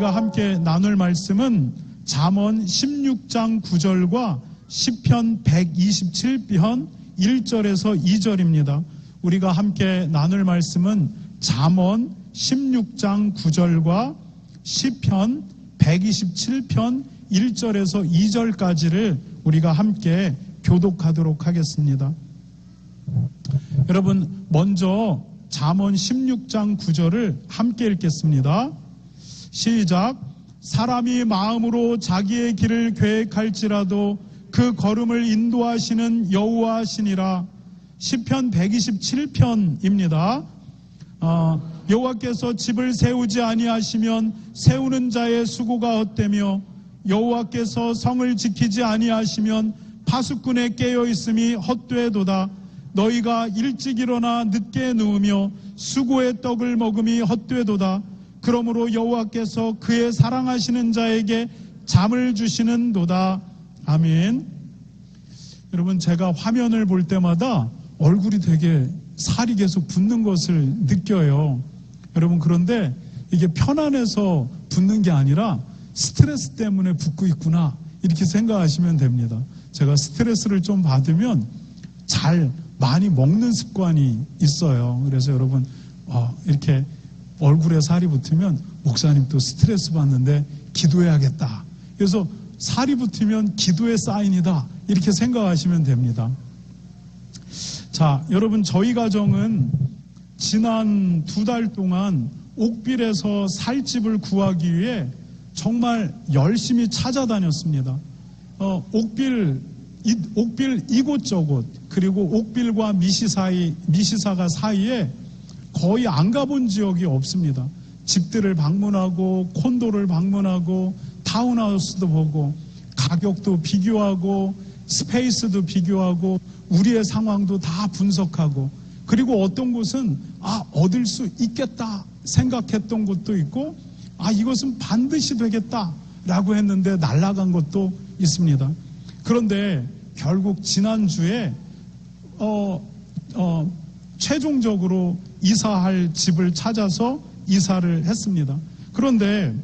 우리가 함께 나눌 말씀은 잠언 16장 9절과 시편 127편 1절에서 2절입니다. 우리가 함께 나눌 말씀은 잠언 16장 9절과 시편 127편 1절에서 2절까지를 우리가 함께 교독하도록 하겠습니다. 여러분, 먼저 잠언 16장 9절을 함께 읽겠습니다. 시작. 사람이 마음으로 자기의 길을 계획할지라도 그 걸음을 인도하시는 여호와시니라. 시편 127편입니다. 여호와께서 집을 세우지 아니하시면 세우는 자의 수고가 헛되며 여호와께서 성을 지키지 아니하시면 파수꾼의 깨어있음이 헛되도다. 너희가 일찍 일어나 늦게 누우며 수고의 떡을 먹음이 헛되도다. 그러므로 여호와께서 그의 사랑하시는 자에게 잠을 주시는도다. 아멘. 여러분, 제가 화면을 볼 때마다 얼굴이 되게 살이 계속 붓는 것을 느껴요. 여러분, 그런데 이게 편안해서 붓는 게 아니라 스트레스 때문에 붓고 있구나, 이렇게 생각하시면 됩니다. 제가 스트레스를 좀 받으면 잘 많이 먹는 습관이 있어요. 그래서 여러분, 이렇게 얼굴에 살이 붙으면 목사님 또 스트레스 받는데 기도해야겠다. 그래서 살이 붙으면 기도의 사인이다, 이렇게 생각하시면 됩니다. 자, 여러분, 저희 가정은 지난 2달 동안 옥빌에서 살집을 구하기 위해 정말 열심히 찾아다녔습니다. 옥빌 이곳저곳, 그리고 옥빌과 미시사가 사이에 거의 안 가본 지역이 없습니다. 집들을 방문하고 콘도를 방문하고 타운하우스도 보고 가격도 비교하고 스페이스도 비교하고 우리의 상황도 다 분석하고, 그리고 어떤 곳은 얻을 수 있겠다 생각했던 곳도 있고, 이것은 반드시 되겠다라고 했는데 날아간 것도 있습니다. 그런데 결국 지난주에 최종적으로 이사할 집을 찾아서 이사를 했습니다. 그런데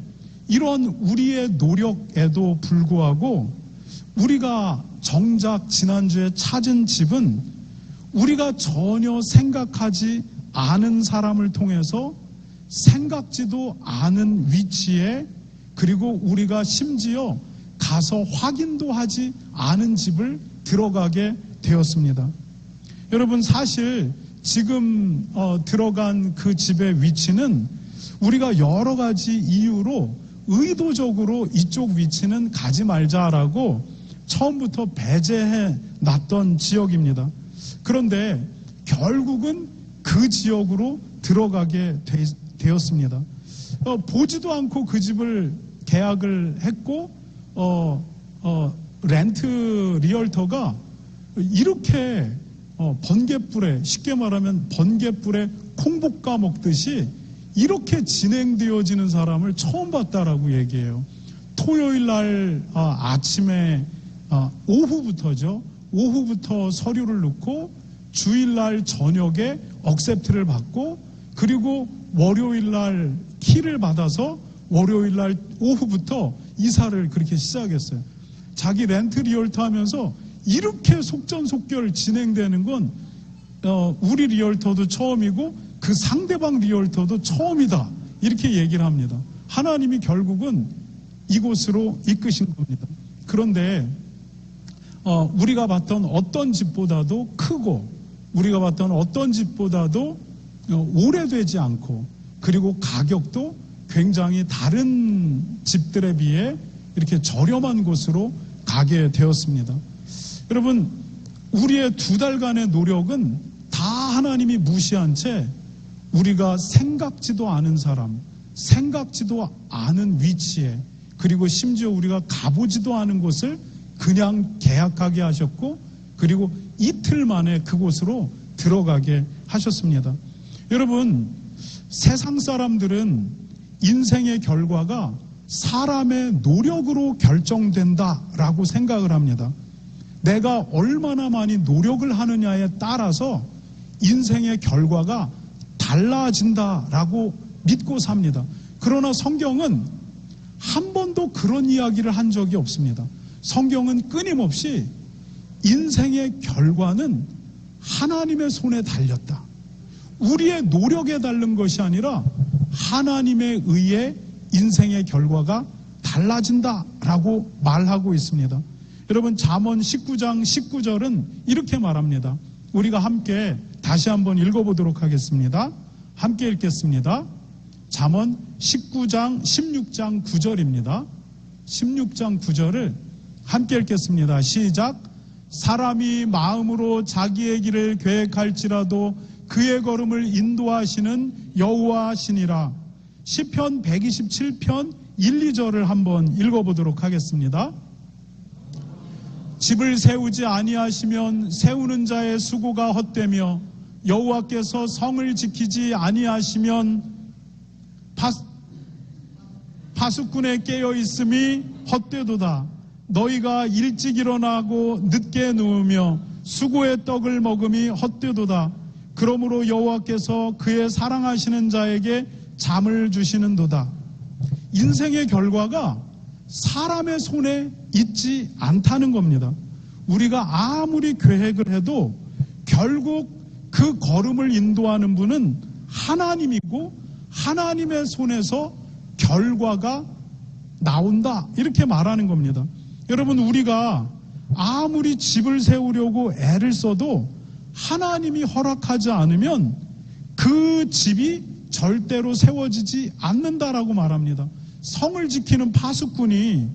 이런 우리의 노력에도 불구하고 우리가 정작 지난주에 찾은 집은 우리가 전혀 생각하지 않은 사람을 통해서 생각지도 않은 위치에, 그리고 우리가 심지어 가서 확인도 하지 않은 집을 들어가게 되었습니다. 여러분, 사실 지금 들어간 그 집의 위치는 우리가 여러 가지 이유로 의도적으로 이쪽 위치는 가지 말자라고 처음부터 배제해 놨던 지역입니다. 그런데 결국은 그 지역으로 들어가게 되었습니다. 보지도 않고 그 집을 계약을 했고, 렌트 리얼터가 이렇게 번갯불에, 쉽게 말하면 번갯불에 콩볶아 먹듯이 이렇게 진행되어지는 사람을 처음 봤다라고 얘기해요. 토요일 날 아침에 오후부터죠. 오후부터 서류를 넣고 주일날 저녁에 억셉트를 받고, 그리고 월요일날 키를 받아서 월요일날 오후부터 이사를 그렇게 시작했어요. 자기 렌트 리얼터 하면서 이렇게 속전속결 진행되는 건 우리 리얼터도 처음이고 그 상대방 리얼터도 처음이다, 이렇게 얘기를 합니다. 하나님이 결국은 이곳으로 이끄신 겁니다. 그런데 우리가 봤던 어떤 집보다도 크고, 우리가 봤던 어떤 집보다도 오래되지 않고, 그리고 가격도 굉장히 다른 집들에 비해 이렇게 저렴한 곳으로 가게 되었습니다. 여러분, 우리의 2달간의 노력은 다 하나님이 무시한 채 우리가 생각지도 않은 사람, 생각지도 않은 위치에, 그리고 심지어 우리가 가보지도 않은 곳을 그냥 계약하게 하셨고, 그리고 이틀 만에 그곳으로 들어가게 하셨습니다. 여러분, 세상 사람들은 인생의 결과가 사람의 노력으로 결정된다라고 생각을 합니다. 내가 얼마나 많이 노력을 하느냐에 따라서 인생의 결과가 달라진다라고 믿고 삽니다. 그러나 성경은 한 번도 그런 이야기를 한 적이 없습니다. 성경은 끊임없이 인생의 결과는 하나님의 손에 달렸다. 우리의 노력에 달린 것이 아니라 하나님에 의해 인생의 결과가 달라진다라고 말하고 있습니다. 여러분, 잠언 19장 19절은 이렇게 말합니다. 우리가 함께 다시 한번 읽어보도록 하겠습니다. 함께 읽겠습니다. 잠언 16장 9절입니다. 16장 9절을 함께 읽겠습니다. 시작. 사람이 마음으로 자기의 길을 계획할지라도 그의 걸음을 인도하시는 여호와시니라. 시편 127편 1, 2절을 한번 읽어보도록 하겠습니다. 집을 세우지 아니하시면 세우는 자의 수고가 헛되며 여호와께서 성을 지키지 아니하시면 파수꾼에 깨어 있음이 헛되도다. 너희가 일찍 일어나고 늦게 누우며 수고의 떡을 먹음이 헛되도다. 그러므로 여호와께서 그의 사랑하시는 자에게 잠을 주시는도다. 인생의 결과가 사람의 손에 있지 않다는 겁니다. 우리가 아무리 계획을 해도 결국 그 걸음을 인도하는 분은 하나님이고 하나님의 손에서 결과가 나온다, 이렇게 말하는 겁니다. 여러분, 우리가 아무리 집을 세우려고 애를 써도 하나님이 허락하지 않으면 그 집이 절대로 세워지지 않는다라고 말합니다. 성을 지키는 파수꾼이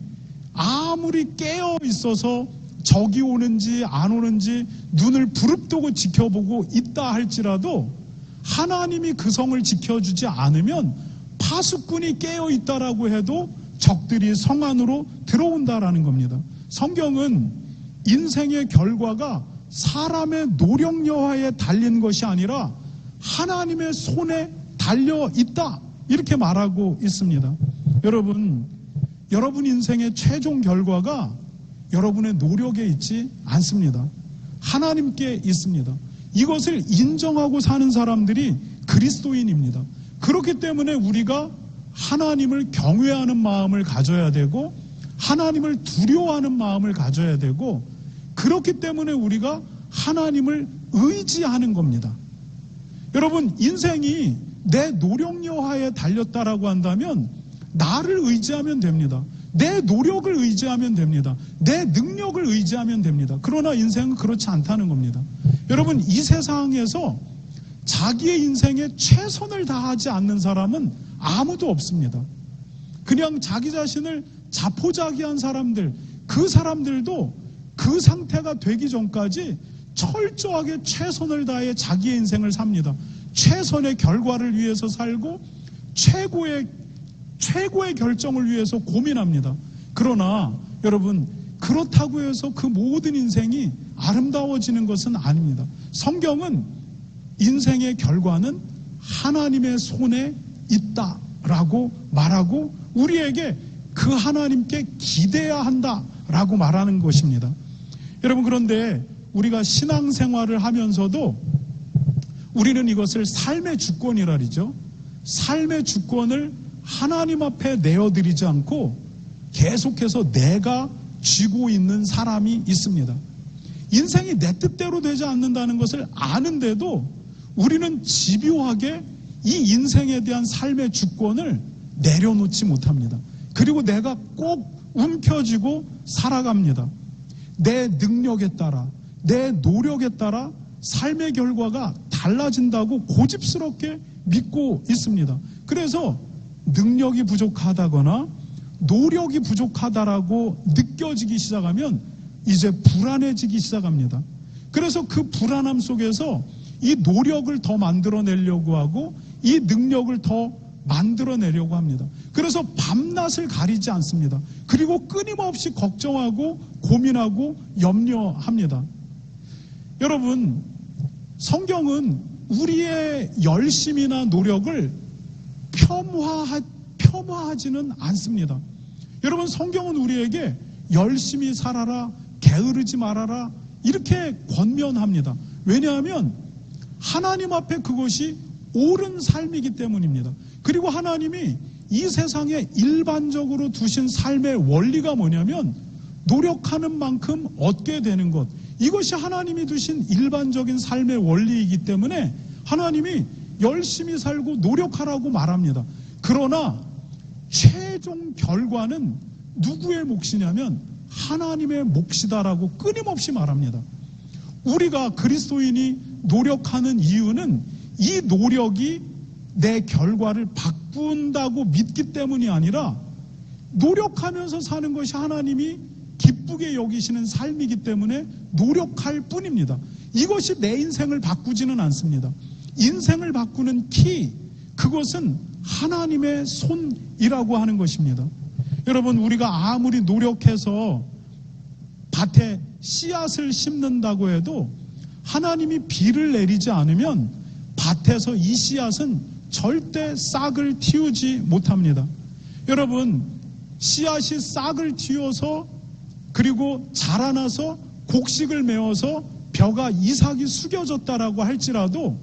아무리 깨어 있어서 적이 오는지 안 오는지 눈을 부릅뜨고 지켜보고 있다 할지라도 하나님이 그 성을 지켜주지 않으면 파수꾼이 깨어 있다라고 해도 적들이 성 안으로 들어온다라는 겁니다. 성경은 인생의 결과가 사람의 노력 여하에 달린 것이 아니라 하나님의 손에 달려 있다, 이렇게 말하고 있습니다. 여러분 인생의 최종 결과가 여러분의 노력에 있지 않습니다. 하나님께 있습니다. 이것을 인정하고 사는 사람들이 그리스도인입니다. 그렇기 때문에 우리가 하나님을 경외하는 마음을 가져야 되고 하나님을 두려워하는 마음을 가져야 되고, 그렇기 때문에 우리가 하나님을 의지하는 겁니다. 여러분, 인생이 내 노력 여하에 달렸다라고 한다면 나를 의지하면 됩니다. 내 노력을 의지하면 됩니다. 내 능력을 의지하면 됩니다. 그러나 인생은 그렇지 않다는 겁니다. 여러분, 이 세상에서 자기의 인생에 최선을 다하지 않는 사람은 아무도 없습니다. 그냥 자기 자신을 자포자기한 사람들, 그 사람들도 그 상태가 되기 전까지 철저하게 최선을 다해 자기의 인생을 삽니다. 최선의 결과를 위해서 살고 최고의 결정을 위해서 고민합니다. 그러나 여러분, 그렇다고 해서 그 모든 인생이 아름다워지는 것은 아닙니다. 성경은 인생의 결과는 하나님의 손에 있다라고 말하고 우리에게 그 하나님께 기대야 한다라고 말하는 것입니다. 여러분, 그런데 우리가 신앙생활을 하면서도 우리는 이것을 삶의 주권이라 그러죠. 삶의 주권을 하나님 앞에 내어드리지 않고 계속해서 내가 쥐고 있는 사람이 있습니다. 인생이 내 뜻대로 되지 않는다는 것을 아는데도 우리는 집요하게 이 인생에 대한 삶의 주권을 내려놓지 못합니다. 그리고 내가 꼭 움켜쥐고 살아갑니다. 내 능력에 따라, 내 노력에 따라 삶의 결과가 달라진다고 고집스럽게 믿고 있습니다. 그래서 능력이 부족하다거나 노력이 부족하다라고 느껴지기 시작하면 이제 불안해지기 시작합니다. 그래서 그 불안함 속에서 이 노력을 더 만들어내려고 하고 이 능력을 더 만들어내려고 합니다. 그래서 밤낮을 가리지 않습니다. 그리고 끊임없이 걱정하고 고민하고 염려합니다. 여러분, 성경은 우리의 열심이나 노력을 폄하하지는 않습니다. 여러분, 성경은 우리에게 열심히 살아라, 게으르지 말아라, 이렇게 권면합니다. 왜냐하면 하나님 앞에 그것이 옳은 삶이기 때문입니다. 그리고 하나님이 이 세상에 일반적으로 두신 삶의 원리가 뭐냐면 노력하는 만큼 얻게 되는 것. 이것이 하나님이 두신 일반적인 삶의 원리이기 때문에 하나님이 열심히 살고 노력하라고 말합니다. 그러나 최종 결과는 누구의 몫이냐면 하나님의 몫이다라고 끊임없이 말합니다. 우리가 그리스도인이 노력하는 이유는 이 노력이 내 결과를 바꾼다고 믿기 때문이 아니라 노력하면서 사는 것이 하나님이 기쁘게 여기시는 삶이기 때문에 노력할 뿐입니다. 이것이 내 인생을 바꾸지는 않습니다. 인생을 바꾸는 키, 그것은 하나님의 손이라고 하는 것입니다. 여러분, 우리가 아무리 노력해서 밭에 씨앗을 심는다고 해도 하나님이 비를 내리지 않으면 밭에서 이 씨앗은 절대 싹을 틔우지 못합니다. 여러분, 씨앗이 싹을 틔워서 그리고 자라나서 곡식을 메워서 벼가 이삭이 숙여졌다라고 할지라도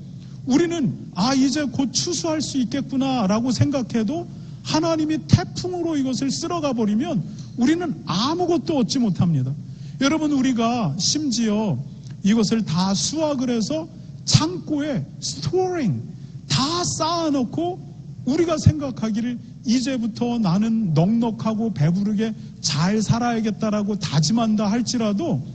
우리는 이제 곧 추수할 수 있겠구나라고 생각해도 하나님이 태풍으로 이것을 쓸어가 버리면 우리는 아무것도 얻지 못합니다. 여러분, 우리가 심지어 이것을 다 수확을 해서 창고에 스토어링 다 쌓아놓고 우리가 생각하기를 이제부터 나는 넉넉하고 배부르게 잘 살아야겠다라고 다짐한다 할지라도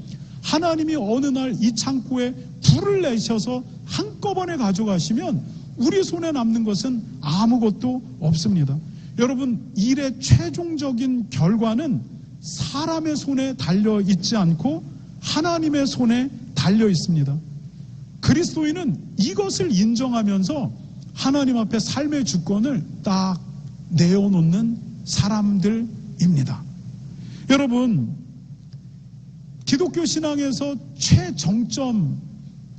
하나님이 어느 날 이 창고에 불을 내셔서 한꺼번에 가져가시면 우리 손에 남는 것은 아무것도 없습니다. 여러분, 일의 최종적인 결과는 사람의 손에 달려 있지 않고 하나님의 손에 달려 있습니다. 그리스도인은 이것을 인정하면서 하나님 앞에 삶의 주권을 딱 내어놓는 사람들입니다. 여러분, 기독교 신앙에서 최정점,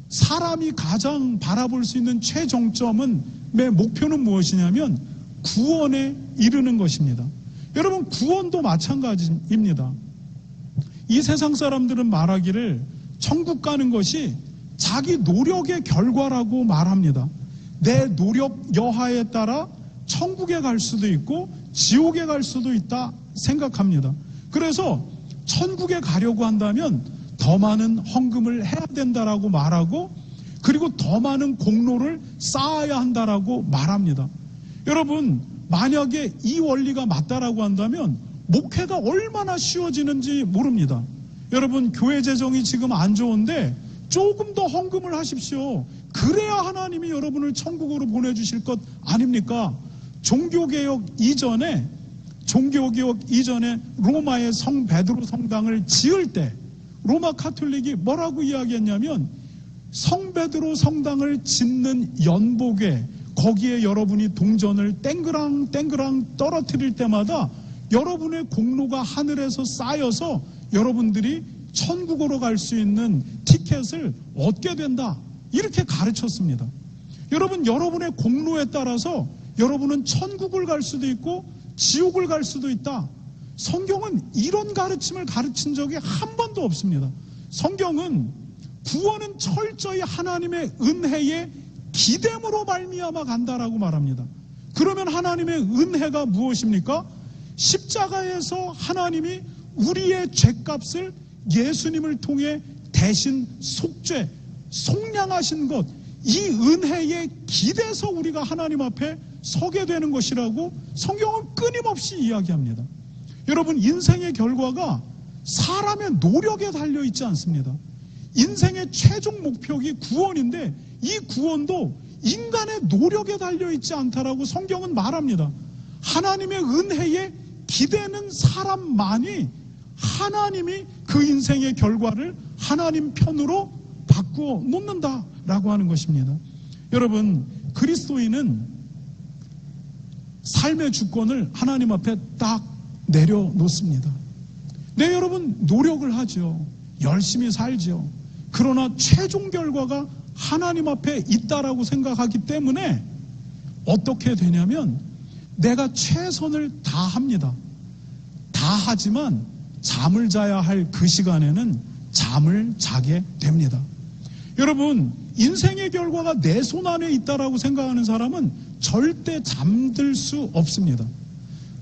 사람이 가장 바라볼 수 있는 최정점의 목표는 무엇이냐면 구원에 이르는 것입니다. 여러분, 구원도 마찬가지입니다. 이 세상 사람들은 말하기를 천국 가는 것이 자기 노력의 결과라고 말합니다. 내 노력 여하에 따라 천국에 갈 수도 있고 지옥에 갈 수도 있다 생각합니다. 그래서 천국에 가려고 한다면 더 많은 헌금을 해야 된다라고 말하고 그리고 더 많은 공로를 쌓아야 한다라고 말합니다. 여러분, 만약에 이 원리가 맞다라고 한다면 목회가 얼마나 쉬워지는지 모릅니다. 여러분, 교회 재정이 지금 안 좋은데 조금 더 헌금을 하십시오. 그래야 하나님이 여러분을 천국으로 보내주실 것 아닙니까? 종교개혁 이전에 로마의 성 베드로 성당을 지을 때 로마 카톨릭이 뭐라고 이야기했냐면 성 베드로 성당을 짓는 연복에 거기에 여러분이 동전을 땡그랑 떨어뜨릴 때마다 여러분의 공로가 하늘에서 쌓여서 여러분들이 천국으로 갈 수 있는 티켓을 얻게 된다. 이렇게 가르쳤습니다. 여러분, 여러분의 공로에 따라서 여러분은 천국을 갈 수도 있고 지옥을 갈 수도 있다. 성경은 이런 가르침을 가르친 적이 한 번도 없습니다. 성경은 구원은 철저히 하나님의 은혜의 기댐으로 말미암아 간다라고 말합니다. 그러면 하나님의 은혜가 무엇입니까? 십자가에서 하나님이 우리의 죄값을 예수님을 통해 대신 속량하신 것, 이 은혜에 기대서 우리가 하나님 앞에 서게 되는 것이라고 성경은 끊임없이 이야기합니다. 여러분, 인생의 결과가 사람의 노력에 달려 있지 않습니다. 인생의 최종 목표가 구원인데 이 구원도 인간의 노력에 달려 있지 않다라고 성경은 말합니다. 하나님의 은혜에 기대는 사람만이 하나님이 그 인생의 결과를 하나님 편으로 바꾸어 놓는다라고 하는 것입니다. 여러분, 그리스도인은 삶의 주권을 하나님 앞에 딱 내려놓습니다. 네, 여러분, 노력을 하죠. 열심히 살죠. 그러나 최종 결과가 하나님 앞에 있다라고 생각하기 때문에 어떻게 되냐면 내가 최선을 다합니다. 다하지만 잠을 자야 할 그 시간에는 잠을 자게 됩니다. 여러분, 인생의 결과가 내 손 안에 있다라고 생각하는 사람은 절대 잠들 수 없습니다.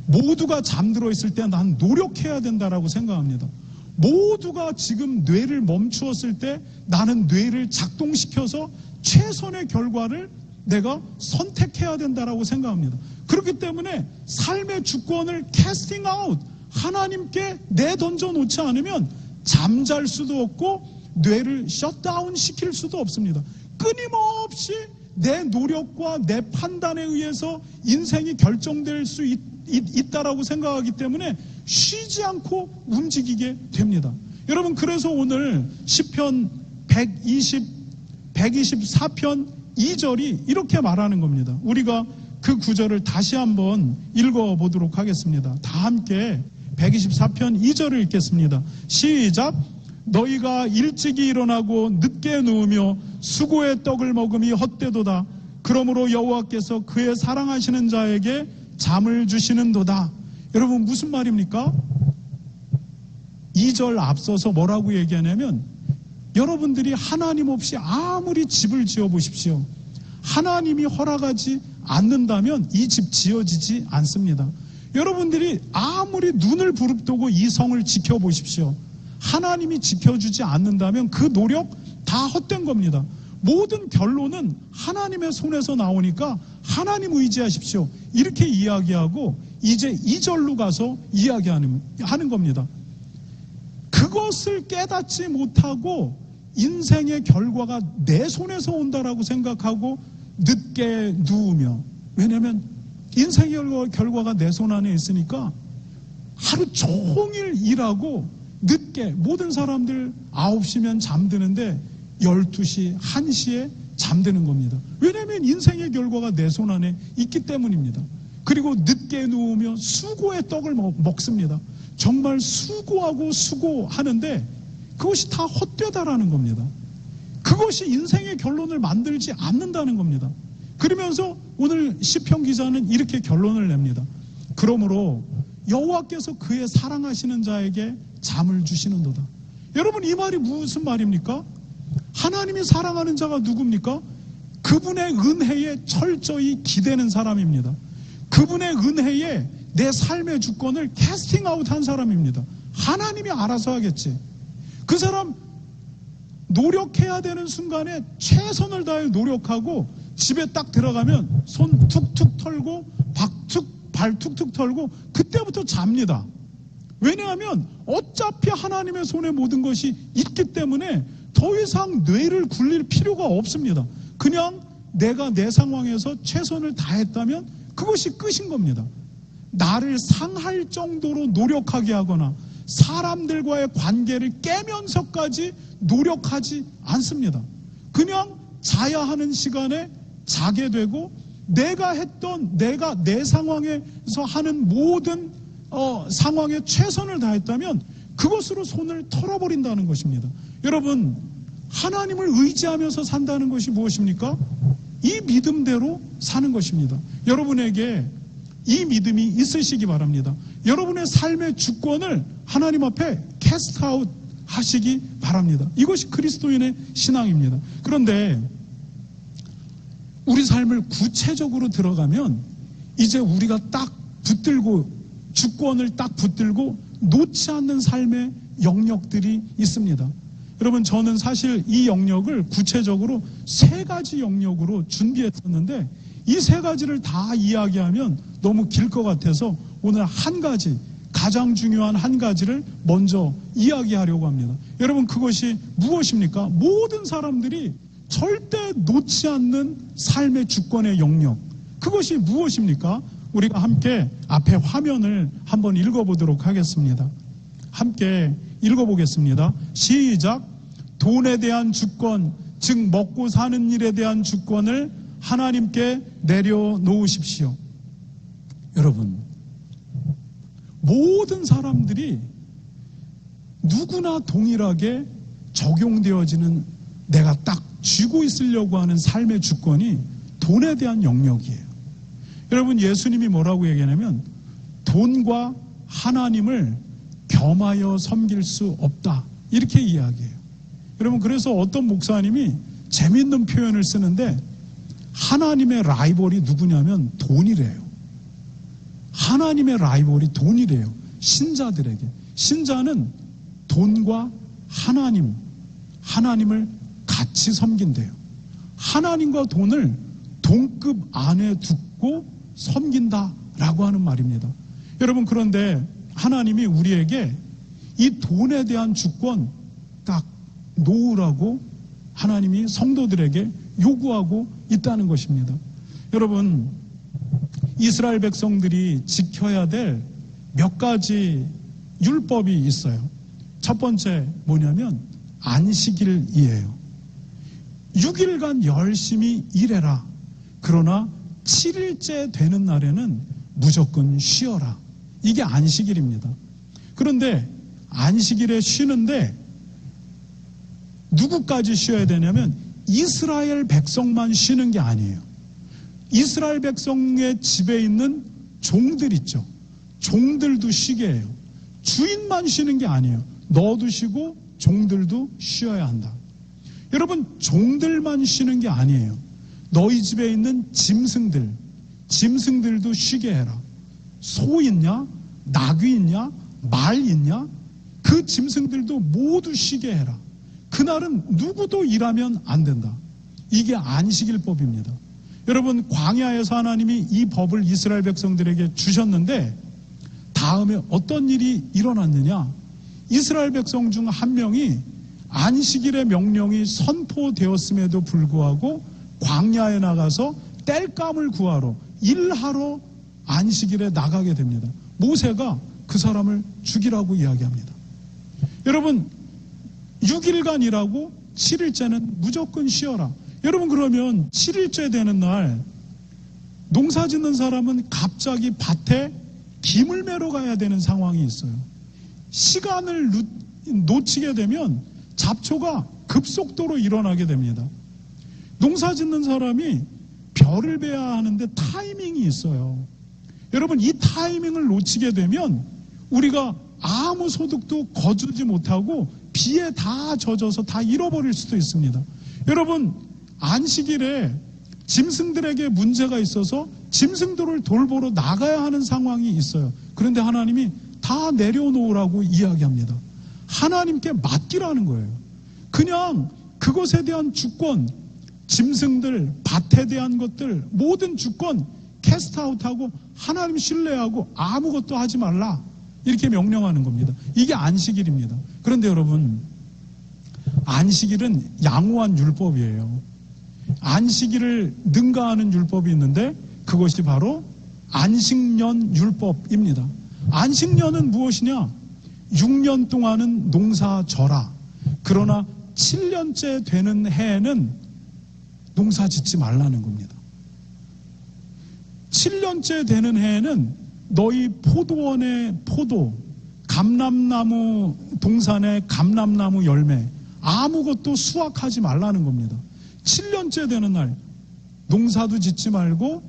모두가 잠들어 있을 때 난 노력해야 된다라고 생각합니다. 모두가 지금 뇌를 멈추었을 때 나는 뇌를 작동시켜서 최선의 결과를 내가 선택해야 된다라고 생각합니다. 그렇기 때문에 삶의 주권을 캐스팅 아웃, 하나님께 내던져 놓지 않으면 잠잘 수도 없고 뇌를 셧다운 시킬 수도 없습니다. 끊임없이 내 노력과 내 판단에 의해서 인생이 결정될 수 있다라고 생각하기 때문에 쉬지 않고 움직이게 됩니다. 여러분, 그래서 오늘 시편 124편 2절이 이렇게 말하는 겁니다. 우리가 그 구절을 다시 한번 읽어보도록 하겠습니다. 다 함께 124편 2절을 읽겠습니다. 시작. 너희가 일찍이 일어나고 늦게 누우며 수고의 떡을 먹음이 헛되도다. 그러므로 여호와께서 그의 사랑하시는 자에게 잠을 주시는도다. 여러분, 무슨 말입니까? 2절 앞서서 뭐라고 얘기하냐면, 여러분들이 하나님 없이 아무리 집을 지어 보십시오. 하나님이 허락하지 않는다면 이 집 지어지지 않습니다. 여러분들이 아무리 눈을 부릅뜨고 이 성을 지켜보십시오. 하나님이 지켜주지 않는다면 그 노력 다 헛된 겁니다. 모든 결론은 하나님의 손에서 나오니까 하나님 의지하십시오. 이렇게 이야기하고 이제 2절로 가서 이야기하는 겁니다. 그것을 깨닫지 못하고 인생의 결과가 내 손에서 온다라고 생각하고 늦게 누우며, 왜냐하면 인생의 결과가 내 손 안에 있으니까 하루 종일 일하고 늦게, 모든 사람들 9시면 잠드는데 12시, 1시에 잠드는 겁니다. 왜냐하면 인생의 결과가 내 손 안에 있기 때문입니다. 그리고 늦게 누우며 수고의 떡을 먹습니다. 정말 수고하고 수고하는데 그것이 다 헛되다라는 겁니다. 그것이 인생의 결론을 만들지 않는다는 겁니다. 그러면서 오늘 시편 기자는 이렇게 결론을 냅니다. 그러므로 여호와께서 그의 사랑하시는 자에게 잠을 주시는도다. 여러분, 이 말이 무슨 말입니까? 하나님이 사랑하는 자가 누굽니까? 그분의 은혜에 철저히 기대는 사람입니다. 그분의 은혜에 내 삶의 주권을 캐스팅 아웃한 사람입니다. 하나님이 알아서 하겠지. 그 사람 노력해야 되는 순간에 최선을 다해 노력하고 집에 딱 들어가면 손 툭툭 털고 발 툭툭 털고 그때부터 잡니다. 왜냐하면 어차피 하나님의 손에 모든 것이 있기 때문에 더 이상 뇌를 굴릴 필요가 없습니다. 그냥 내가 내 상황에서 최선을 다했다면 그것이 끝인 겁니다. 나를 상할 정도로 노력하게 하거나 사람들과의 관계를 깨면서까지 노력하지 않습니다. 그냥 자야 하는 시간에 자게 되고 내가 내 상황에서 하는 모든 상황에 최선을 다했다면 그것으로 손을 털어버린다는 것입니다. 여러분, 하나님을 의지하면서 산다는 것이 무엇입니까? 이 믿음대로 사는 것입니다. 여러분에게 이 믿음이 있으시기 바랍니다. 여러분의 삶의 주권을 하나님 앞에 캐스트 아웃 하시기 바랍니다. 이것이 그리스도인의 신앙입니다. 그런데 우리 삶을 구체적으로 들어가면 이제 우리가 딱 붙들고, 주권을 딱 붙들고 놓지 않는 삶의 영역들이 있습니다. 여러분, 저는 사실 이 영역을 구체적으로 3가지 영역으로 준비했었는데 이 3가지를 다 이야기하면 너무 길 것 같아서 오늘 한 가지, 가장 중요한 한 가지를 먼저 이야기하려고 합니다. 여러분, 그것이 무엇입니까? 모든 사람들이 절대 놓지 않는 삶의 주권의 영역, 그것이 무엇입니까? 우리가 함께 앞에 화면을 한번 읽어보도록 하겠습니다. 함께 읽어보겠습니다. 시작. 돈에 대한 주권, 즉 먹고 사는 일에 대한 주권을 하나님께 내려놓으십시오. 여러분, 모든 사람들이 누구나 동일하게 적용되어지는, 내가 딱 쥐고 있으려고 하는 삶의 주권이 돈에 대한 영역이에요. 여러분, 예수님이 뭐라고 얘기하냐면 돈과 하나님을 겸하여 섬길 수 없다, 이렇게 이야기해요. 여러분, 그래서 어떤 목사님이 재밌는 표현을 쓰는데 하나님의 라이벌이 누구냐면 돈이래요. 하나님의 라이벌이 돈이래요. 신자들에게. 신자는 돈과 하나님을 같이 섬긴대요. 하나님과 돈을 동급 안에 두고 섬긴다라고 하는 말입니다. 여러분, 그런데 하나님이 우리에게 이 돈에 대한 주권 딱 놓으라고 하나님이 성도들에게 요구하고 있다는 것입니다. 여러분, 이스라엘 백성들이 지켜야 될 몇 가지 율법이 있어요. 첫 번째 뭐냐면 안식일이에요. 6일간 열심히 일해라. 그러나 7일째 되는 날에는 무조건 쉬어라. 이게 안식일입니다. 그런데 안식일에 쉬는데 누구까지 쉬어야 되냐면 이스라엘 백성만 쉬는 게 아니에요. 이스라엘 백성의 집에 있는 종들 있죠. 종들도 쉬게 해요. 주인만 쉬는 게 아니에요. 너도 쉬고 종들도 쉬어야 한다. 여러분, 종들만 쉬는 게 아니에요. 너희 집에 있는 짐승들도 쉬게 해라. 소 있냐? 낙이 있냐? 말 있냐? 그 짐승들도 모두 쉬게 해라. 그날은 누구도 일하면 안 된다. 이게 안식일법입니다. 여러분, 광야에서 하나님이 이 법을 이스라엘 백성들에게 주셨는데 다음에 어떤 일이 일어났느냐? 이스라엘 백성 중 한 명이 안식일의 명령이 선포되었음에도 불구하고 광야에 나가서 땔감을 구하러 일하러 안식일에 나가게 됩니다. 모세가 그 사람을 죽이라고 이야기합니다. 여러분, 6일간 일하고 7일째는 무조건 쉬어라. 여러분, 그러면 7일째 되는 날 농사 짓는 사람은 갑자기 밭에 김을 매러 가야 되는 상황이 있어요. 시간을 놓치게 되면 잡초가 급속도로 일어나게 됩니다. 농사 짓는 사람이 벼를 베야 하는데 타이밍이 있어요. 여러분, 이 타이밍을 놓치게 되면 우리가 아무 소득도 거두지 못하고 비에 다 젖어서 다 잃어버릴 수도 있습니다. 여러분, 안식일에 짐승들에게 문제가 있어서 짐승들을 돌보러 나가야 하는 상황이 있어요. 그런데 하나님이 다 내려놓으라고 이야기합니다. 하나님께 맡기라는 거예요. 그냥 그것에 대한 주권, 짐승들, 밭에 대한 것들, 모든 주권 캐스트아웃하고 하나님 신뢰하고 아무것도 하지 말라. 이렇게 명령하는 겁니다. 이게 안식일입니다. 그런데 여러분, 안식일은 양호한 율법이에요. 안식일을 능가하는 율법이 있는데 그것이 바로 안식년 율법입니다. 안식년은 무엇이냐? 6년 동안은 농사 져라. 그러나 7년째 되는 해에는 농사 짓지 말라는 겁니다. 7년째 되는 해에는 너희 포도원의 포도, 감람나무 동산의 감람나무 열매 아무것도 수확하지 말라는 겁니다. 7년째 되는 날 농사도 짓지 말고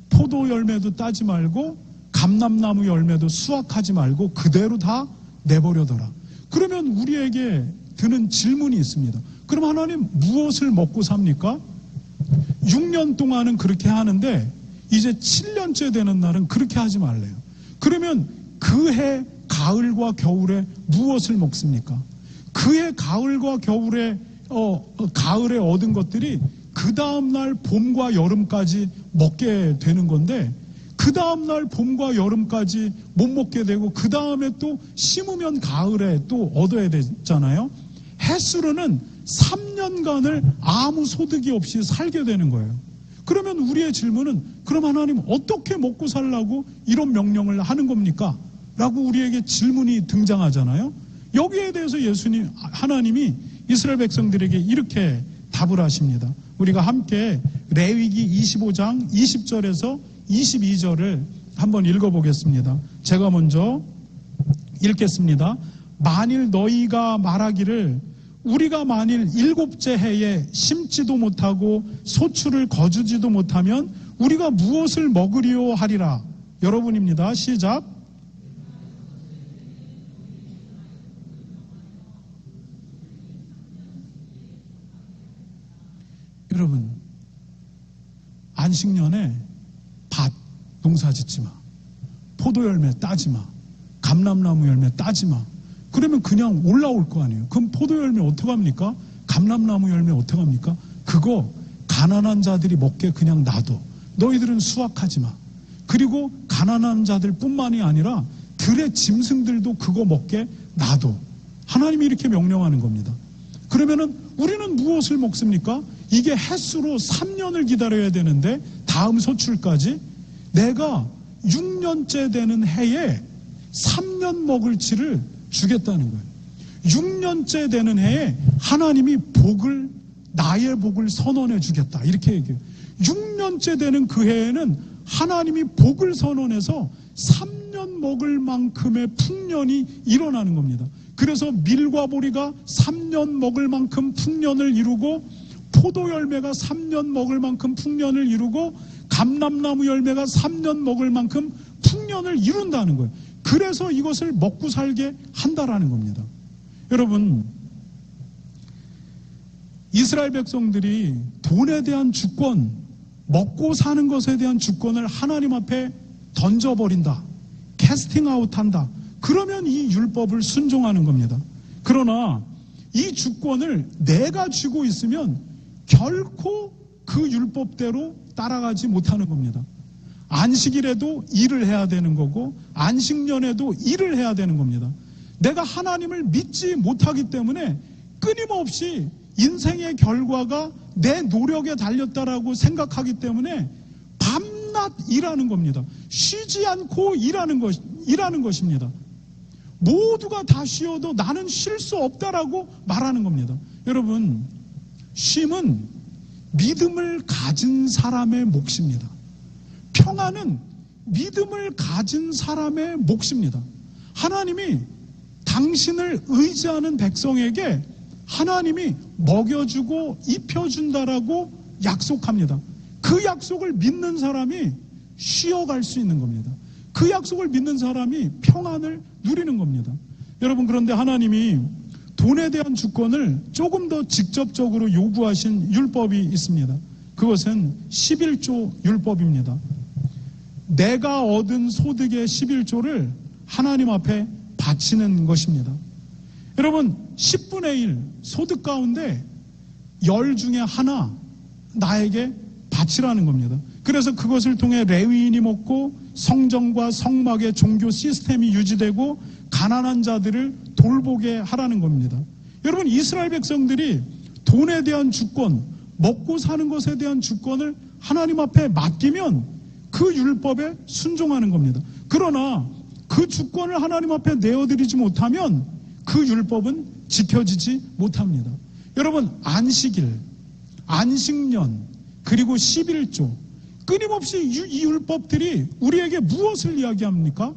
포도 열매도 따지 말고 감람나무 열매도 수확하지 말고 그대로 다 내버려둬라. 그러면 우리에게 드는 질문이 있습니다. 그럼 하나님 무엇을 먹고 삽니까? 6년 동안은 그렇게 하는데 이제 7년째 되는 날은 그렇게 하지 말래요. 그러면 그 해 가을과 겨울에 무엇을 먹습니까? 그 해 가을과 겨울에 가을에 얻은 것들이 그 다음날 봄과 여름까지 먹게 되는 건데 그 다음날 봄과 여름까지 못 먹게 되고 그 다음에 또 심으면 가을에 또 얻어야 되잖아요. 햇수로는 3년간을 아무 소득이 없이 살게 되는 거예요. 그러면 우리의 질문은 그럼 하나님 어떻게 먹고 살라고 이런 명령을 하는 겁니까? 라고 우리에게 질문이 등장하잖아요. 여기에 대해서 하나님이 이스라엘 백성들에게 이렇게 답을 하십니다. 우리가 함께 레위기 25장 20절에서 22절을 한번 읽어보겠습니다. 제가 먼저 읽겠습니다. 만일 너희가 말하기를 우리가 만일 7째 해에 심지도 못하고 소출을 거두지도 못하면 우리가 무엇을 먹으리요 하리라. 여러분입니다. 시작. 여러분, 안식년에 밭 농사 짓지 마. 포도 열매 따지 마. 감람나무 열매 따지 마. 그러면 그냥 올라올 거 아니에요. 그럼 포도 열매 어떡합니까? 감람나무 열매 어떡합니까? 그거 가난한 자들이 먹게 그냥 놔둬. 너희들은 수확하지 마. 그리고 가난한 자들 뿐만이 아니라 들의 짐승들도 그거 먹게 놔둬. 하나님이 이렇게 명령하는 겁니다. 그러면은 우리는 무엇을 먹습니까? 이게 햇수로 3년을 기다려야 되는데 다음 소출까지 내가 6년째 되는 해에 3년 먹을지를 주겠다는 거예요. 6년째 되는 해에 하나님이 복을, 나의 복을 선언해 주겠다. 이렇게 얘기해요. 6년째 되는 그 해에는 하나님이 복을 선언해서 3년 먹을 만큼의 풍년이 일어나는 겁니다. 그래서 밀과 보리가 3년 먹을 만큼 풍년을 이루고, 포도 열매가 3년 먹을 만큼 풍년을 이루고, 감람나무 열매가 3년 먹을 만큼 풍년을 이룬다는 거예요. 그래서 이것을 먹고 살게 한다라는 겁니다. 여러분, 이스라엘 백성들이 돈에 대한 주권, 먹고 사는 것에 대한 주권을 하나님 앞에 던져버린다. 캐스팅 아웃한다. 그러면 이 율법을 순종하는 겁니다. 그러나 이 주권을 내가 쥐고 있으면 결코 그 율법대로 따라가지 못하는 겁니다. 안식일에도 일을 해야 되는 거고 안식년에도 일을 해야 되는 겁니다. 내가 하나님을 믿지 못하기 때문에 끊임없이 인생의 결과가 내 노력에 달렸다라고 생각하기 때문에 밤낮 일하는 겁니다. 쉬지 않고 일하는 것입니다. 모두가 다 쉬어도 나는 쉴 수 없다라고 말하는 겁니다. 여러분, 쉼은 믿음을 가진 사람의 몫입니다. 평안은 믿음을 가진 사람의 몫입니다. 하나님이 당신을 의지하는 백성에게 하나님이 먹여주고 입혀준다라고 약속합니다. 그 약속을 믿는 사람이 쉬어갈 수 있는 겁니다. 그 약속을 믿는 사람이 평안을 누리는 겁니다. 여러분, 그런데 하나님이 돈에 대한 주권을 조금 더 직접적으로 요구하신 율법이 있습니다. 그것은 11조 율법입니다. 내가 얻은 소득의 11조를 하나님 앞에 바치는 것입니다. 여러분, 10분의 1 소득 가운데 10 중에 하나 나에게 바치라는 겁니다. 그래서 그것을 통해 레위인이 먹고 성전과 성막의 종교 시스템이 유지되고 가난한 자들을 돌보게 하라는 겁니다. 여러분, 이스라엘 백성들이 돈에 대한 주권, 먹고 사는 것에 대한 주권을 하나님 앞에 맡기면 그 율법에 순종하는 겁니다. 그러나 그 주권을 하나님 앞에 내어드리지 못하면 그 율법은 지켜지지 못합니다. 여러분, 안식일, 안식년, 그리고 11조, 끊임없이 이 율법들이 우리에게 무엇을 이야기합니까?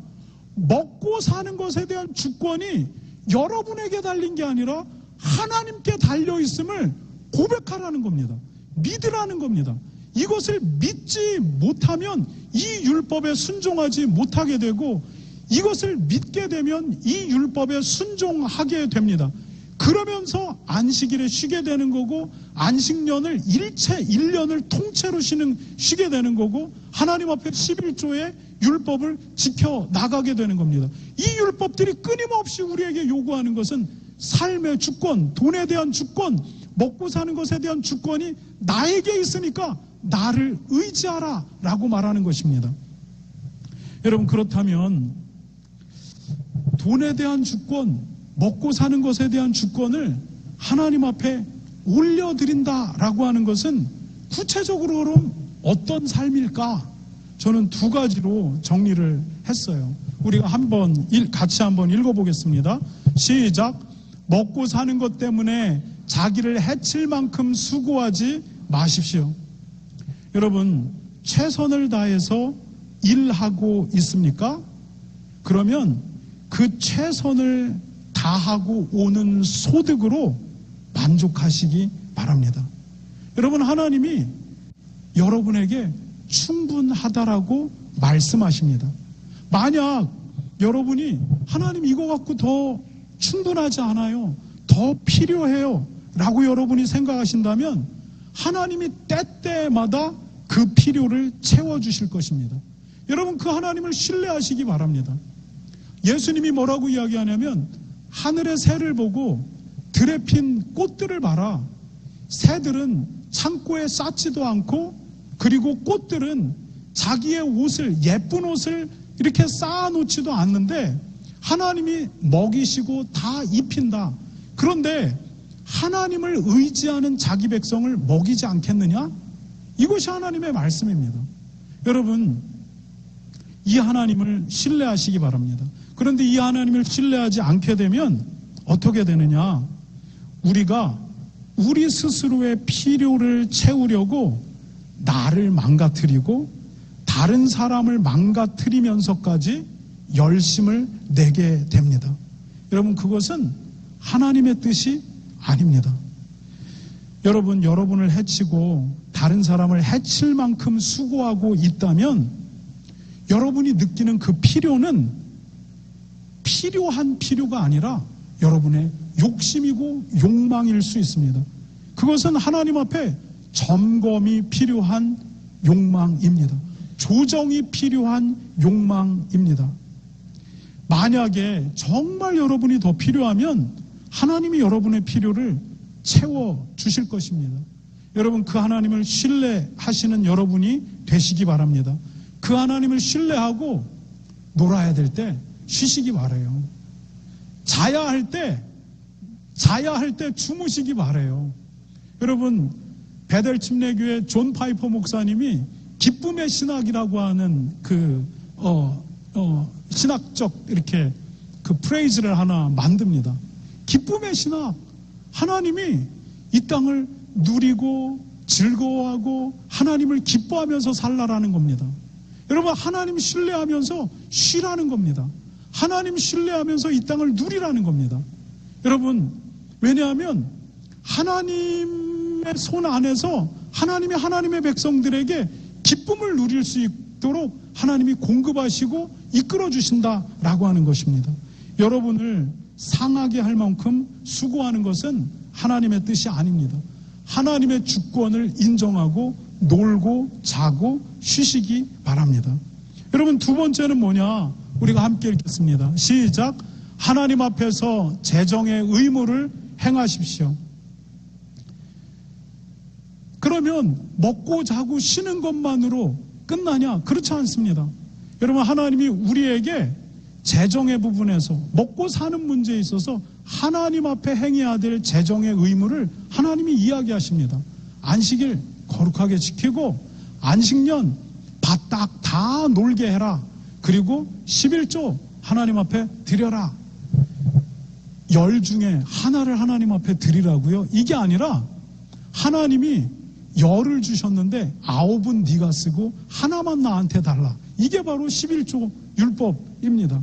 먹고 사는 것에 대한 주권이 여러분에게 달린 게 아니라 하나님께 달려있음을 고백하라는 겁니다. 믿으라는 겁니다. 이것을 믿지 못하면 이 율법에 순종하지 못하게 되고, 이것을 믿게 되면 이 율법에 순종하게 됩니다. 그러면서 안식일에 쉬게 되는 거고, 안식년을 일체 1년을 통째로 쉬게 되는 거고, 하나님 앞에 11조의 율법을 지켜 나가게 되는 겁니다. 이 율법들이 끊임없이 우리에게 요구하는 것은 삶의 주권, 돈에 대한 주권, 먹고 사는 것에 대한 주권이 나에게 있으니까 나를 의지하라 라고 말하는 것입니다. 여러분, 그렇다면 돈에 대한 주권, 먹고 사는 것에 대한 주권을 하나님 앞에 올려드린다라고 하는 것은 구체적으로 그럼 어떤 삶일까? 저는 두 가지로 정리를 했어요. 우리가 같이 한번 읽어보겠습니다. 시작. 먹고 사는 것 때문에 자기를 해칠 만큼 수고하지 마십시오. 여러분, 최선을 다해서 일하고 있습니까? 그러면 그 최선을 다하고 오는 소득으로 만족하시기 바랍니다. 여러분, 하나님이 여러분에게 충분하다라고 말씀하십니다. 만약 여러분이 하나님 이거 갖고 더 충분하지 않아요, 더 필요해요 라고 여러분이 생각하신다면 하나님이 때때마다 그 필요를 채워주실 것입니다. 여러분 그 하나님을 신뢰하시기 바랍니다. 예수님이 뭐라고 이야기하냐면 하늘의 새를 보고 들에 핀 꽃들을 봐라. 새들은 창고에 쌓지도 않고 그리고 꽃들은 자기의 옷을 예쁜 옷을 이렇게 쌓아놓지도 않는데 하나님이 먹이시고 다 입힌다. 그런데 하나님을 의지하는 자기 백성을 먹이지 않겠느냐? 이것이 하나님의 말씀입니다. 여러분 이 하나님을 신뢰하시기 바랍니다. 그런데 이 하나님을 신뢰하지 않게 되면 어떻게 되느냐? 우리가 우리 스스로의 필요를 채우려고 나를 망가뜨리고 다른 사람을 망가뜨리면서까지 열심을 내게 됩니다. 여러분 그것은 하나님의 뜻이 아닙니다. 여러분 여러분을 해치고 다른 사람을 해칠 만큼 수고하고 있다면 여러분이 느끼는 그 필요는 필요한 필요가 아니라 여러분의 욕심이고 욕망일 수 있습니다. 그것은 하나님 앞에 점검이 필요한 욕망입니다. 조정이 필요한 욕망입니다. 만약에 정말 여러분이 더 필요하면 하나님이 여러분의 필요를 채워주실 것입니다. 여러분 그 하나님을 신뢰하시는 여러분이 되시기 바랍니다. 그 하나님을 신뢰하고 놀아야 될 때 쉬시기 바라요. 자야 할 때 주무시기 바라요. 여러분 베델 침례교회 존 파이퍼 목사님이 기쁨의 신학이라고 하는 신학적 이렇게 그 프레이즈를 하나 만듭니다. 기쁨의 신학. 하나님이 이 땅을 누리고 즐거워하고 하나님을 기뻐하면서 살라라는 겁니다. 여러분 하나님 신뢰하면서 쉬라는 겁니다. 하나님 신뢰하면서 이 땅을 누리라는 겁니다. 여러분 왜냐하면 하나님의 손 안에서 하나님의 백성들에게 기쁨을 누릴 수 있도록 하나님이 공급하시고 이끌어 주신다라고 하는 것입니다. 여러분을 상하게 할 만큼 수고하는 것은 하나님의 뜻이 아닙니다. 하나님의 주권을 인정하고 놀고 자고 쉬시기 바랍니다. 여러분 두 번째는 뭐냐? 우리가 함께 읽겠습니다. 시작. 하나님 앞에서 재정의 의무를 행하십시오. 그러면 먹고 자고 쉬는 것만으로 끝나냐? 그렇지 않습니다. 여러분 하나님이 우리에게 재정의 부분에서 먹고 사는 문제에 있어서 하나님 앞에 행해야 될 재정의 의무를 하나님이 이야기하십니다. 안식일 거룩하게 지키고 안식년 바딱 다 놀게 해라. 그리고 11조 하나님 앞에 드려라. 열 중에 하나를 하나님 앞에 드리라고요? 이게 아니라 하나님이 열을 주셨는데 9은 네가 쓰고 하나만 나한테 달라. 이게 바로 11조 율법입니다.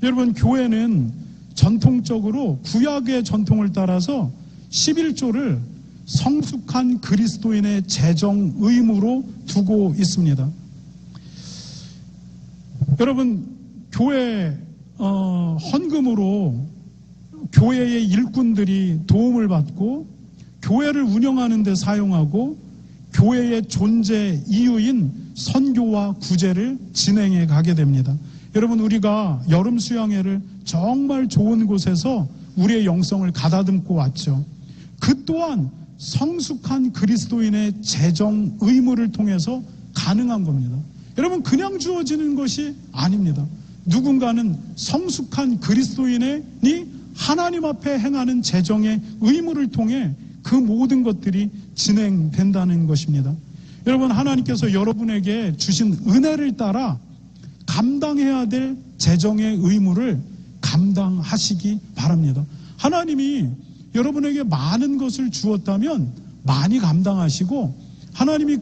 여러분 교회는 전통적으로 구약의 전통을 따라서 11조를 성숙한 그리스도인의 재정 의무로 두고 있습니다. 여러분 교회 헌금으로 교회의 일꾼들이 도움을 받고 교회를 운영하는 데 사용하고 교회의 존재 이유인 선교와 구제를 진행해 가게 됩니다. 여러분 우리가 여름 수양회를 정말 좋은 곳에서 우리의 영성을 가다듬고 왔죠. 그 또한 성숙한 그리스도인의 재정 의무를 통해서 가능한 겁니다. 여러분 그냥 주어지는 것이 아닙니다. 누군가는 성숙한 그리스도인이 하나님 앞에 행하는 재정의 의무를 통해 그 모든 것들이 진행된다는 것입니다. 여러분 하나님께서 여러분에게 주신 은혜를 따라 감당해야 될 재정의 의무를 감당하시기 바랍니다. 하나님이 여러분에게 많은 것을 주었다면 많이 감당하시고 하나님이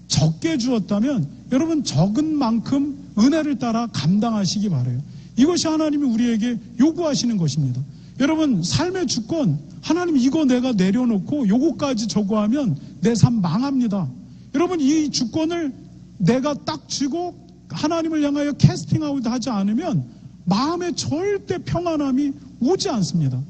적게 주었다면 여러분 적은 만큼 은혜를 따라 감당하시기 바라요. 이것이 하나님이 우리에게 요구하시는 것입니다. 여러분 삶의 주권 하나님 이거 내가 내려놓고 요거까지 저거 하면 내 삶 망합니다. 여러분 이 주권을 내가 딱 쥐고 하나님을 향하여 캐스팅아웃 하지 않으면 마음에 절대 평안함이 오지 않습니다.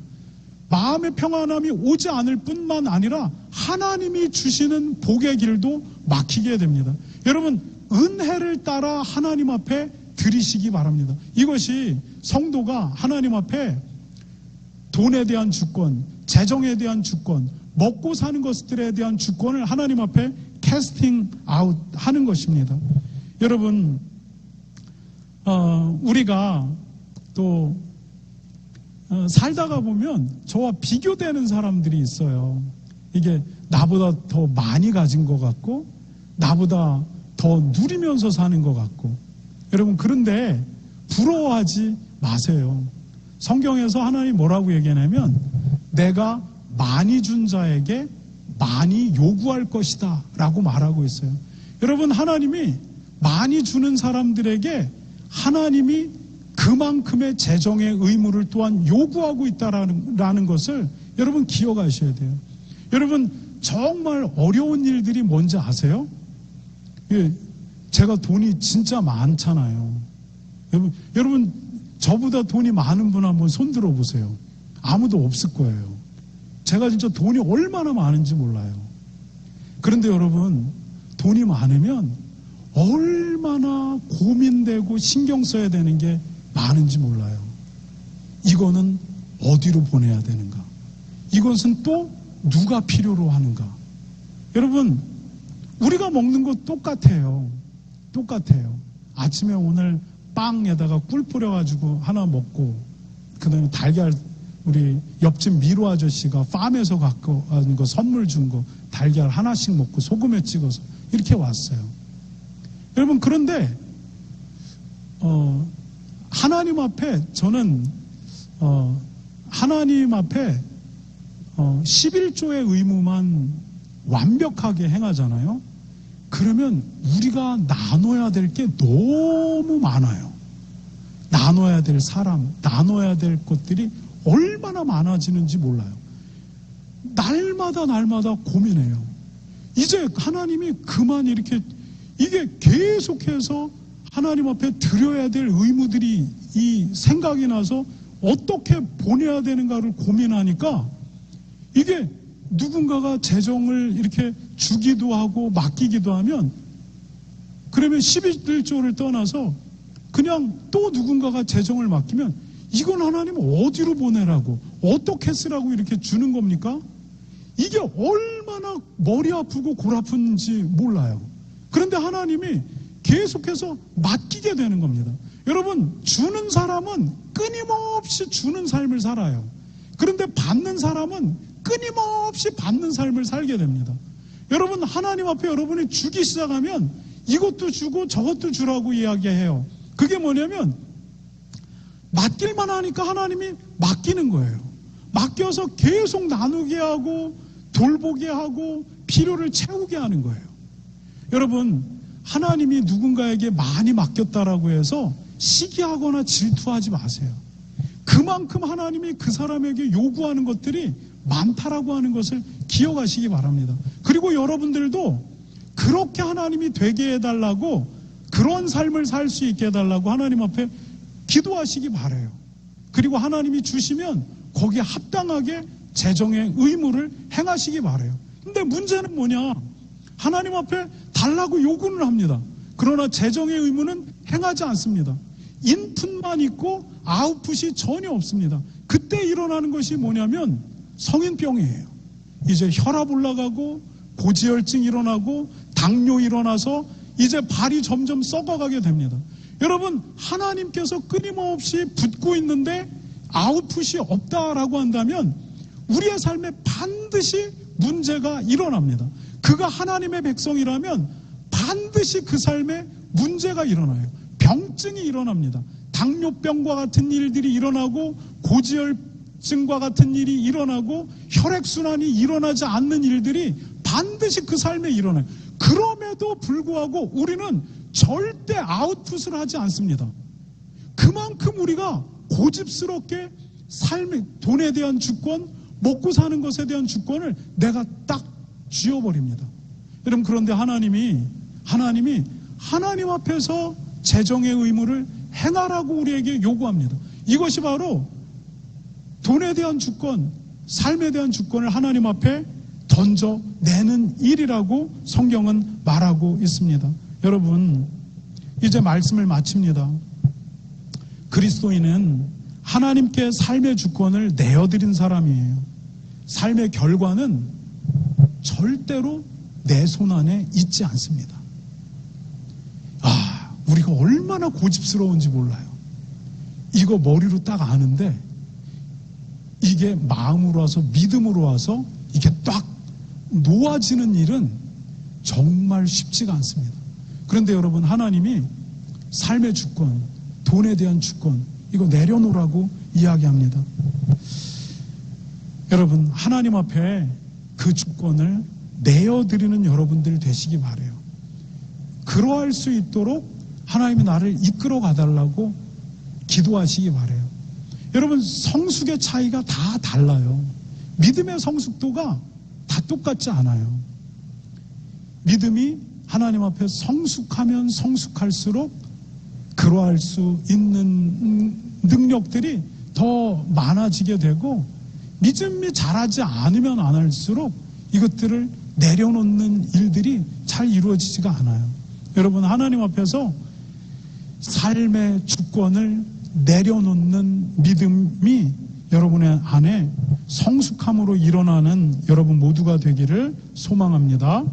마음의 평안함이 오지 않을 뿐만 아니라 하나님이 주시는 복의 길도 막히게 됩니다. 여러분 은혜를 따라 하나님 앞에 드리시기 바랍니다. 이것이 성도가 하나님 앞에 돈에 대한 주권, 재정에 대한 주권, 먹고 사는 것들에 대한 주권을 하나님 앞에 캐스팅 아웃 하는 것입니다. 여러분, 우리가 또 살다가 보면 저와 비교되는 사람들이 있어요. 이게 나보다 더 많이 가진 것 같고 나보다 더 누리면서 사는 것 같고. 여러분, 그런데 부러워하지 마세요. 성경에서 하나님 뭐라고 얘기하냐면 내가 많이 준 자에게 많이 요구할 것이다 라고 말하고 있어요. 여러분, 하나님이 많이 주는 사람들에게 하나님이 그만큼의 재정의 의무를 또한 요구하고 있다라는 것을 여러분 기억하셔야 돼요. 여러분, 정말 어려운 일들이 뭔지 아세요? 제가 돈이 진짜 많잖아요. 여러분, 저보다 돈이 많은 분 한번 손 들어보세요. 아무도 없을 거예요. 제가 진짜 돈이 얼마나 많은지 몰라요. 그런데 여러분, 돈이 많으면 얼마나 고민되고 신경 써야 되는 게 많은지 몰라요. 이거는 어디로 보내야 되는가? 이것은 또 누가 필요로 하는가? 여러분, 우리가 먹는 거 똑같아요. 똑같아요. 아침에 오늘 빵에다가 꿀 뿌려가지고 하나 먹고, 그 다음에 달걀, 우리 옆집 미로 아저씨가 팜에서 갖고 온 거 선물 준 거 달걀 하나씩 먹고 소금에 찍어서 이렇게 왔어요. 여러분, 그런데 하나님 앞에 저는 하나님 앞에 11조의 의무만 완벽하게 행하잖아요. 그러면 우리가 나눠야 될 게 너무 많아요. 나눠야 될 사람, 나눠야 될 것들이 얼마나 많아지는지 몰라요. 날마다 고민해요. 이제 하나님이 그만 이렇게 이게 계속해서 하나님 앞에 드려야 될 의무들이 이 생각이 나서 어떻게 보내야 되는가를 고민하니까 이게 누군가가 재정을 이렇게 주기도 하고 맡기기도 하면 그러면 11조를 떠나서 그냥 또 누군가가 재정을 맡기면 이건 하나님 어디로 보내라고 어떻게 쓰라고 이렇게 주는 겁니까? 이게 얼마나 머리 아프고 골 아픈지 몰라요. 그런데 하나님이 계속해서 맡기게 되는 겁니다. 여러분, 주는 사람은 끊임없이 주는 삶을 살아요. 그런데 받는 사람은 끊임없이 받는 삶을 살게 됩니다. 여러분, 하나님 앞에 여러분이 주기 시작하면 이것도 주고 저것도 주라고 이야기해요. 그게 뭐냐면 맡길만 하니까 하나님이 맡기는 거예요. 맡겨서 계속 나누게 하고 돌보게 하고 필요를 채우게 하는 거예요. 여러분, 하나님이 누군가에게 많이 맡겼다라고 해서 시기하거나 질투하지 마세요. 그만큼 하나님이 그 사람에게 요구하는 것들이 많다라고 하는 것을 기억하시기 바랍니다. 그리고 여러분들도 그렇게 하나님이 되게 해달라고 그런 삶을 살 수 있게 해달라고 하나님 앞에 기도하시기 바라요. 그리고 하나님이 주시면 거기에 합당하게 재정의 의무를 행하시기 바라요. 근데 문제는 뭐냐? 하나님 앞에 달라고 요구는 합니다. 그러나 재정의 의무는 행하지 않습니다. 인풋만 있고 아웃풋이 전혀 없습니다. 그때 일어나는 것이 뭐냐면 성인병이에요. 이제 혈압 올라가고 고지혈증 일어나고 당뇨 일어나서 이제 발이 점점 썩어가게 됩니다. 여러분, 하나님께서 끊임없이 붓고 있는데 아웃풋이 없다라고 한다면 우리의 삶에 반드시 문제가 일어납니다. 그가 하나님의 백성이라면 반드시 그 삶에 문제가 일어나요. 병증이 일어납니다. 당뇨병과 같은 일들이 일어나고 고지혈증과 같은 일이 일어나고 혈액순환이 일어나지 않는 일들이 반드시 그 삶에 일어나요. 그럼에도 불구하고 우리는 절대 아웃풋을 하지 않습니다. 그만큼 우리가 고집스럽게 삶의 돈에 대한 주권, 먹고 사는 것에 대한 주권을 내가 딱 쥐어버립니다. 여러분, 그런데 하나님이 하나님 앞에서 재정의 의무를 행하라고 우리에게 요구합니다. 이것이 바로 돈에 대한 주권, 삶에 대한 주권을 하나님 앞에 던져내는 일이라고 성경은 말하고 있습니다. 여러분, 이제 말씀을 마칩니다. 그리스도인은 하나님께 삶의 주권을 내어드린 사람이에요. 삶의 결과는 절대로 내 손 안에 있지 않습니다. 우리가 얼마나 고집스러운지 몰라요. 이거 머리로 딱 아는데 이게 마음으로 와서 믿음으로 와서 이게 딱 놓아지는 일은 정말 쉽지가 않습니다. 그런데 여러분, 하나님이 삶의 주권, 돈에 대한 주권, 이거 내려놓으라고 이야기합니다. 여러분, 하나님 앞에 그 주권을 내어드리는 여러분들 되시기 바라요. 그러할 수 있도록 하나님이 나를 이끌어 가달라고 기도하시기 바라요. 여러분, 성숙의 차이가 다 달라요. 믿음의 성숙도가 다 똑같지 않아요. 믿음이 하나님 앞에 성숙하면 성숙할수록 그러할 수 있는 능력들이 더 많아지게 되고, 믿음이 자라지 않으면 안 할수록 이것들을 내려놓는 일들이 잘 이루어지지가 않아요. 여러분, 하나님 앞에서 삶의 주권을 내려놓는 믿음이 여러분의 안에 성숙함으로 일어나는 여러분 모두가 되기를 소망합니다.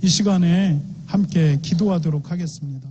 이 시간에 함께 기도하도록 하겠습니다.